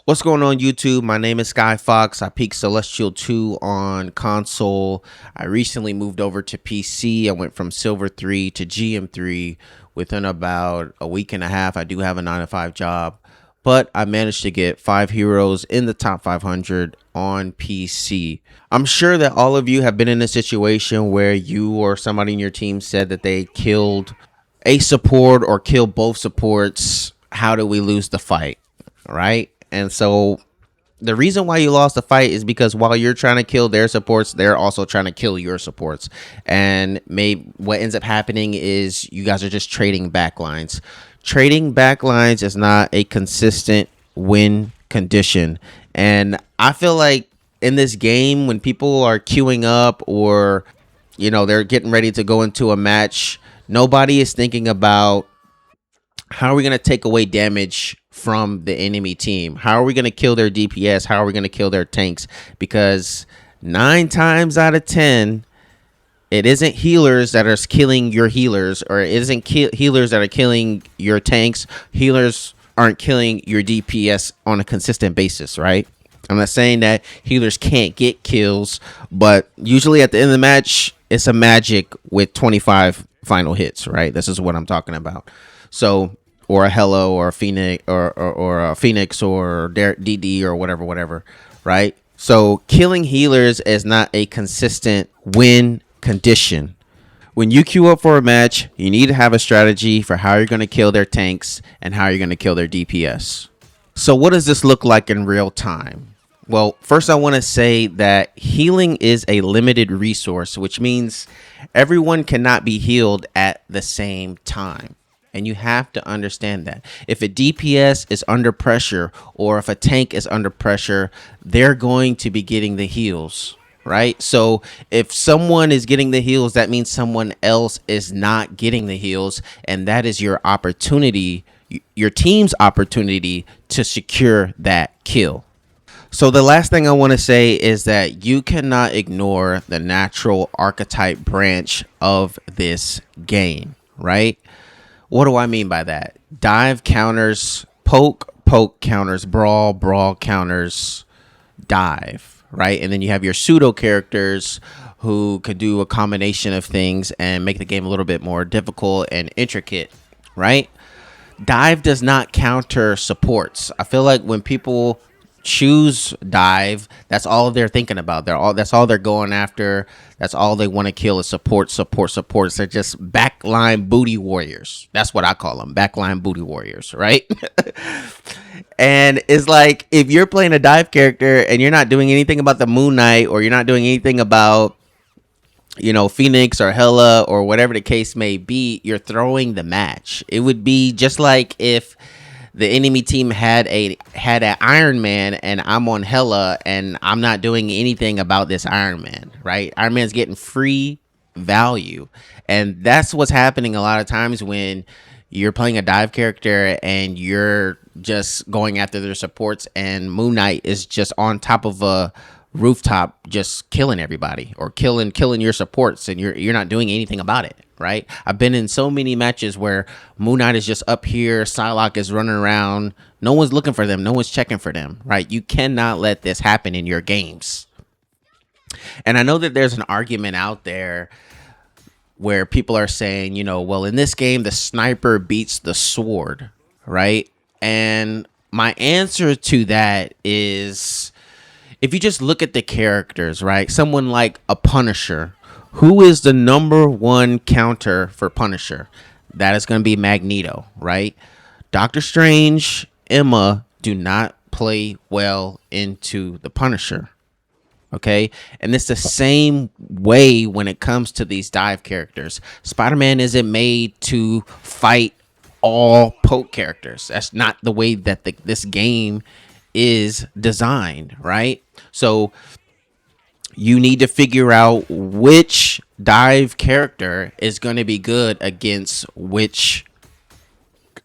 What's going on YouTube? My name is Sky Fox. I peaked Celestial 2 on console. I recently moved over to PC. I went from Silver 3 to GM3 within about a week and a half. I do have a 9 to 5 job, but I managed to get 5 heroes in the top 500 on PC. I'm sure that all of you have been in a situation where you or somebody in your team said that they killed a support or killed both supports. How do we lose the fight? Right? And so the reason why you lost the fight is because while you're trying to kill their supports, they're also trying to kill your supports. And what ends up happening is you guys are just trading backlines. Trading backlines is not a consistent win condition. And I feel like in this game, when people are queuing up or, they're getting ready to go into a match, nobody is thinking about how are we going to take away damage from the enemy team? How are we going to kill their DPS? How are we going to kill their tanks? Because 9 times out of 10, it isn't healers that are killing your healers, or it isn't healers that are killing your tanks. Healers aren't killing your DPS on a consistent basis, right? I'm not saying that healers can't get kills, but usually at the end of the match, it's a magic with 25 final hits, right? This is what I'm talking about. So, or a Hello or a Phoenix or a Phoenix or DD or whatever, right? So killing healers is not a consistent win condition. When you queue up for a match, you need to have a strategy for how you're going to kill their tanks and how you're going to kill their DPS. So what does this look like in real time? Well, first I want to say that healing is a limited resource, which means everyone cannot be healed at the same time. And you have to understand that if a DPS is under pressure or if a tank is under pressure, they're going to be getting the heals, right? So if someone is getting the heals, that means someone else is not getting the heals. And that is your opportunity, your team's opportunity to secure that kill. So the last thing I want to say is that you cannot ignore the natural archetype branch of this game, right? What do I mean by that? Dive counters poke, poke counters brawl, brawl counters dive, right? And then you have your pseudo characters who could do a combination of things and make the game a little bit more difficult and intricate, right? Dive does not counter supports. I feel like when people choose dive, that's all they're thinking about. That's all they're going after. That's all they want to kill is supports. They're just backline booty warriors. That's what I call them, backline booty warriors, right? And it's like if you're playing a dive character and you're not doing anything about the Moon Knight, or you're not doing anything about Phoenix or Hela or whatever the case may be, you're throwing the match. It would be just like if the enemy team had an Iron Man and I'm on Hela and I'm not doing anything about this Iron Man, right? Iron Man's getting free value. And that's what's happening a lot of times when you're playing a dive character and you're just going after their supports and Moon Knight is just on top of a rooftop just killing everybody or killing your supports, and you're not doing anything about it, right? I've been in so many matches where Moon Knight is just up here, Psylocke is running around, no one's looking for them, no one's checking for them, right? You cannot let this happen in your games. And I know that there's an argument out there where people are saying, well, in this game the sniper beats the sword, right? And my answer to that is, if you just look at the characters, right? Someone like a Punisher, who is the #1 counter for Punisher? That is going to be Magneto, right? Doctor Strange, Emma do not play well into the Punisher, okay? And it's the same way when it comes to these dive characters. Spider-Man isn't made to fight all poke characters. That's not the way that this game is designed, right? So you need to figure out which dive character is going to be good against which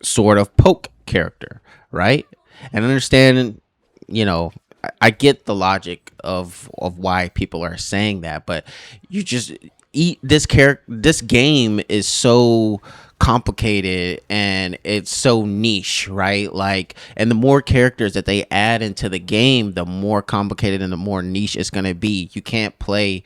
sort of poke character, right? And understand, I get the logic of why people are saying that, but you just this game is so complicated and it's so niche, right? Like, and the more characters that they add into the game, the more complicated and the more niche it's going to be. You can't play,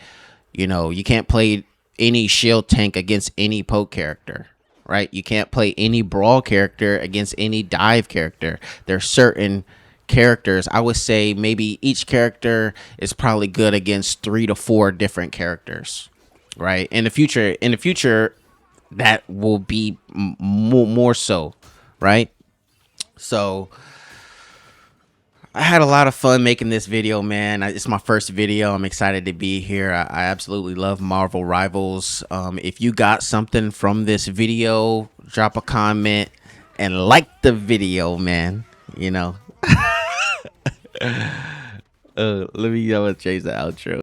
you can't play any shield tank against any poke character, right? You can't play any brawl character against any dive character. There's certain characters, I would say maybe each character is probably good against 3 to 4 different characters, right? In the future that will be more so, right? So I had a lot of fun making this video, man. It's my first video. I'm excited to be here. I absolutely love Marvel Rivals. If you got something from this video, drop a comment and like the video, man. Let me change the outro.